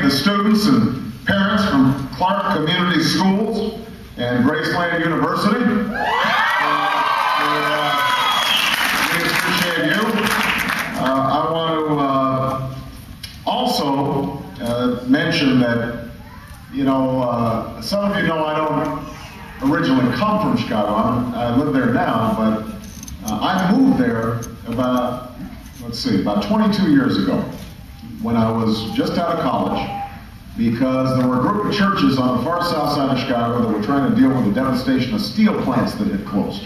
the students and parents from Clark Community Schools and Graceland University. We appreciate you. I want to also mention that, you know, some of you know I don't originally come from Chicago. I live there now, but I moved there about 22 years ago when I was just out of college, because there were a group of churches on the far south side of Chicago that were trying to deal with the devastation of steel plants that had closed.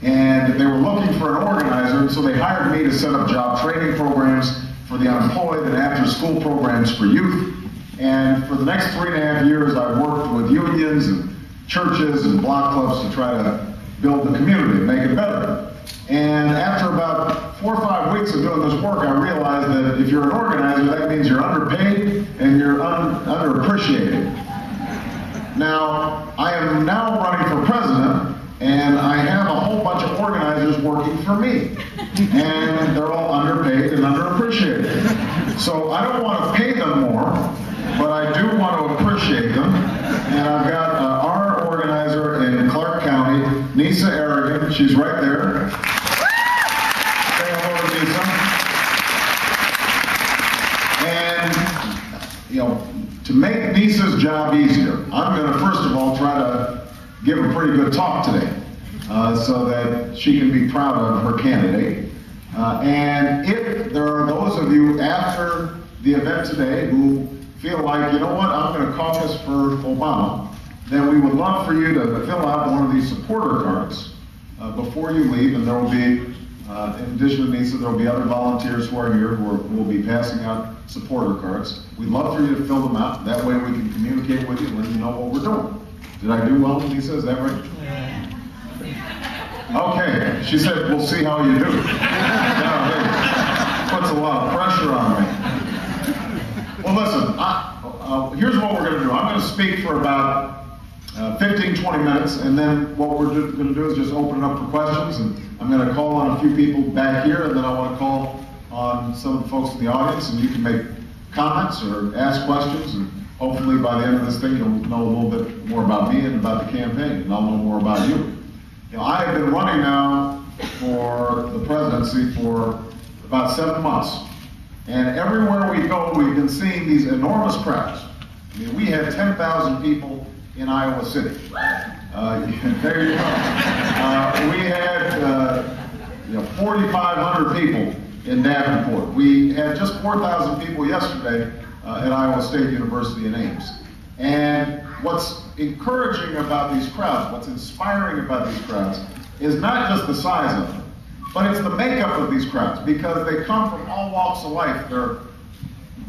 And they were looking for an organizer, and so they hired me to set up job training programs for the unemployed and after-school programs for youth. And for the next 3.5 years, I worked with unions and churches and block clubs to try to build the community and make it better. And after about 4 or 5 weeks of doing this work, I realized that if you're an organizer, that means you're underpaid and you're underappreciated. Now, I am now running for president, and I have a whole bunch of organizers working for me. And they're all underpaid and underappreciated. So I don't want to pay them more, but I do want to appreciate them. And I've got our organizer in Clark County, Nisa Aragon. She's right there. Say hello to Nisa. And, you know, to make Nisa's job easier, I'm going to first of all try to give a pretty good talk today so that she can be proud of her candidate. And if there are those of you after the event today who feel like, you know what, I'm going to caucus for Obama, then we would love for you to fill out one of these supporter cards before you leave, and there will be, in addition to Nisa, there will be other volunteers who are here who will be passing out supporter cards. We'd love for you to fill them out. That way we can communicate with you and let you know what we're doing. Did I do well, Nisa? Is that right? Okay. She said, we'll see how you do. Yeah, puts a lot of pressure on me. Well, listen, here's what we're going to do. I'm going to speak for about 15, 20 minutes, and then what we're going to do is just open it up for questions, and I'm going to call on a few people back here, and then I want to call on some of the folks in the audience, and you can make comments or ask questions, and hopefully by the end of this thing you'll know a little bit more about me and about the campaign, and I'll know more about you. You know, I have been running now for the presidency for about 7 months. And everywhere we go, we've been seeing these enormous crowds. I mean, we had 10,000 people in Iowa City. There you go. We had 4,500 people in Davenport. We had just 4,000 people yesterday at Iowa State University in Ames. And what's encouraging about these crowds, what's inspiring about these crowds, is not just the size of them, but it's the makeup of these crowds, because they come from all walks of life. They're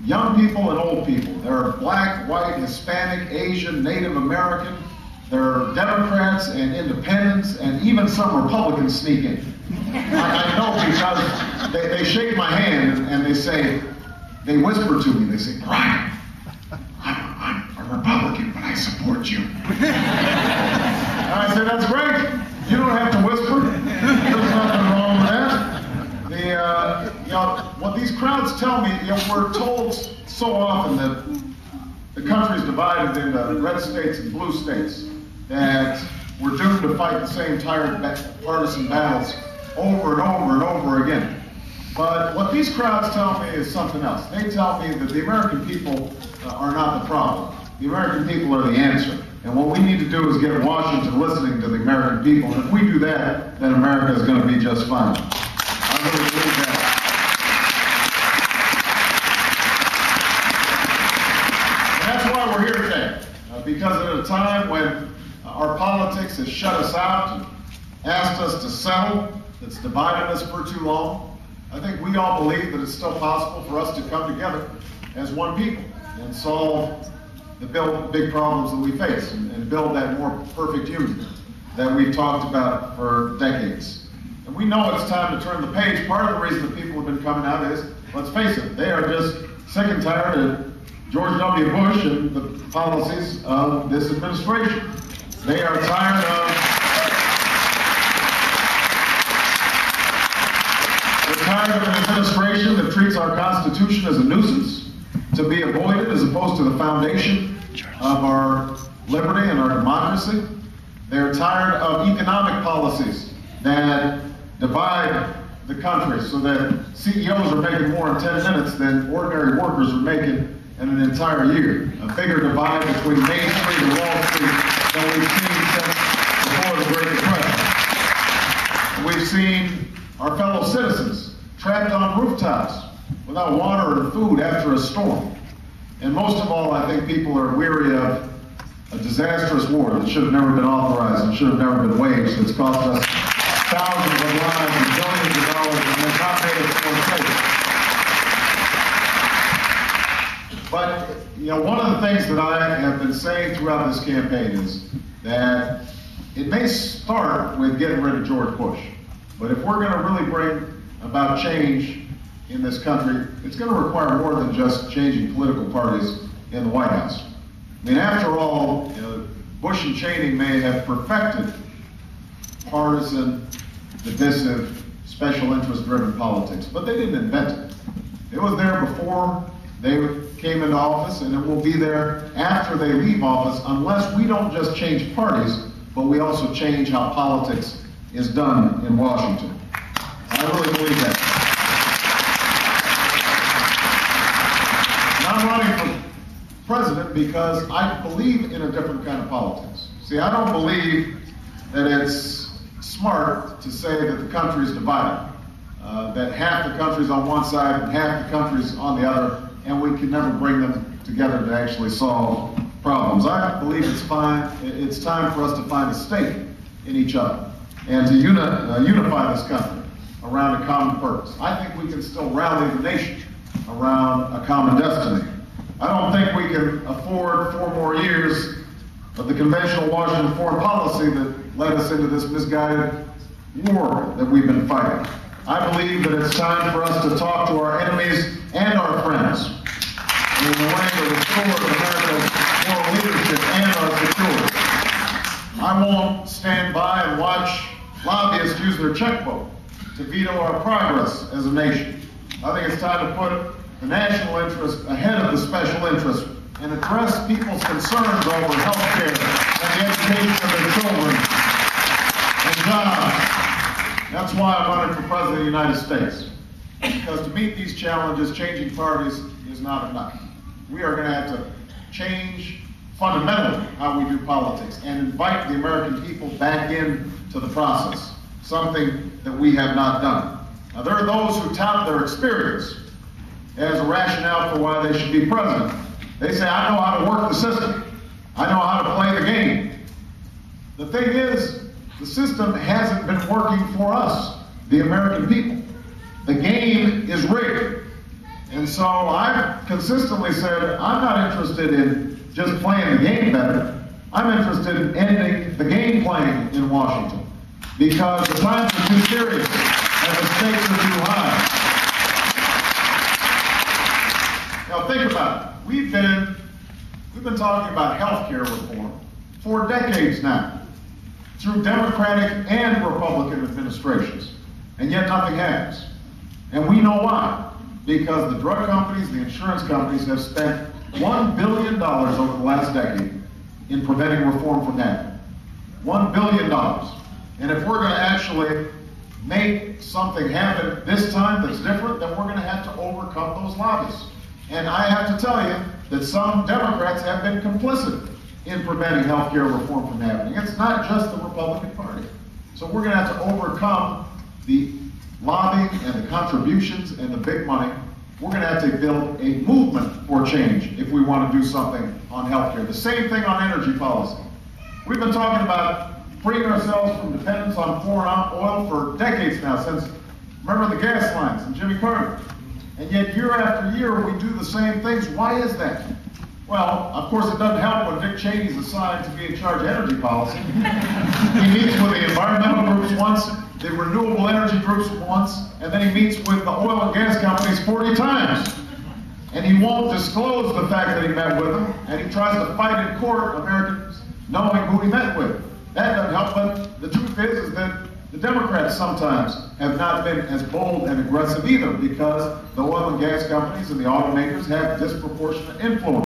young people and old people. They're black, white, Hispanic, Asian, Native American. They're Democrats and independents, and even some Republicans sneak in. I know, because they shake my hand and they whisper to me, they say, Brian, I'm a Republican, but I support you. And I say, that's great. You don't have to whisper. There's nothing wrong with that. What these crowds tell me, we're told so often that the country's divided into red states and blue states, that we're doomed to fight the same tired partisan battles over and over and over again. But what these crowds tell me is something else. They tell me that the American people are not the problem. The American people are the answer. And what we need to do is get Washington listening to the American people. And if we do that, then America is going to be just fine. I really believe that. And that's why we're here today. Because at a time when our politics has shut us out and asked us to settle, that's divided us for too long, I think we all believe that it's still possible for us to come together as one people and solve the big problems that we face and build that more perfect union that we've talked about for decades. And we know it's time to turn the page. Part of the reason that people have been coming out is, let's face it, they are just sick and tired of George W. Bush and the policies of this administration. They are tired of an administration that treats our Constitution as a nuisance. to be avoided as opposed to the foundation of our liberty and our democracy. They're tired of economic policies that divide the country so that CEOs are making more in 10 minutes than ordinary workers are making in an entire year. A bigger divide between Main Street and Wall Street than we've seen since before the Great Depression. We've seen our fellow citizens trapped on rooftops without water and food after a storm. And most of all, I think people are weary of a disastrous war that should have never been authorized and should have never been waged. It's cost us thousands of lives and billions of dollars, and has not made us more safe. But, you know, one of the things that I have been saying throughout this campaign is that it may start with getting rid of George Bush, but if we're going to really bring about change in this country, it's going to require more than just changing political parties in the White House. I mean, after all, you know, Bush and Cheney may have perfected partisan, divisive, special interest-driven politics, but they didn't invent it. It was there before they came into office, and it will be there after they leave office, unless we don't just change parties, but we also change how politics is done in Washington. I really believe that. And I'm running for president because I believe in a different kind of politics. See, I don't believe that it's smart to say that the country is divided, that half the country's on one side and half the country's on the other, and we can never bring them together to actually solve problems. I believe it's time for us to find a stake in each other and to unify this country around a common purpose. I think we can still rally the nation around a common destiny. I don't think we can afford 4 more years of the conventional Washington foreign policy that led us into this misguided war that we've been fighting. I believe that it's time for us to talk to our enemies and our friends in a way to restore America's moral leadership and our security. I won't stand by and watch lobbyists use their checkbook to veto our progress as a nation. I think it's time to put the national interest ahead of the special interest and address people's concerns over health care and the education of their children and jobs. That's why I'm running for President of the United States. Because to meet these challenges, changing parties is not enough. We are going to have to change fundamentally how we do politics and invite the American people back into the process, something that we have not done. Now, there are those who tout their experience as a rationale for why they should be president. They say, I know how to work the system. I know how to play the game. The thing is, the system hasn't been working for us, the American people. The game is rigged. And so I've consistently said, I'm not interested in just playing the game better. I'm interested in ending the game playing in Washington, because the times are too serious and the stakes are too high. Now think about it. We've been talking about health care reform for decades now, through Democratic and Republican administrations, and yet nothing happens. And we know why. Because the drug companies, the insurance companies have spent $1 billion over the last decade in preventing reform from happening. $1 billion. And if we're going to actually make something happen this time that's different, then we're going to have to overcome those lobbies. And I have to tell you that some Democrats have been complicit in preventing health care reform from happening. It's not just the Republican Party. So we're going to have to overcome the lobbying and the contributions and the big money. We're going to have to build a movement for change if we want to do something on health care. The same thing on energy policy. We've been talking about freeing ourselves from dependence on foreign oil for decades now, since, remember the gas lines and Jimmy Carter. And yet year after year we do the same things. Why is that? Well, of course it doesn't help when Dick Cheney's assigned to be in charge of energy policy. He meets with the environmental groups once, the renewable energy groups once, and then he meets with the oil and gas companies 40 times. And he won't disclose the fact that he met with them, and he tries to fight in court Americans knowing who he met with. That doesn't help, but the truth is that The Democrats sometimes have not been as bold and aggressive either, because the oil and gas companies and the automakers have disproportionate influence.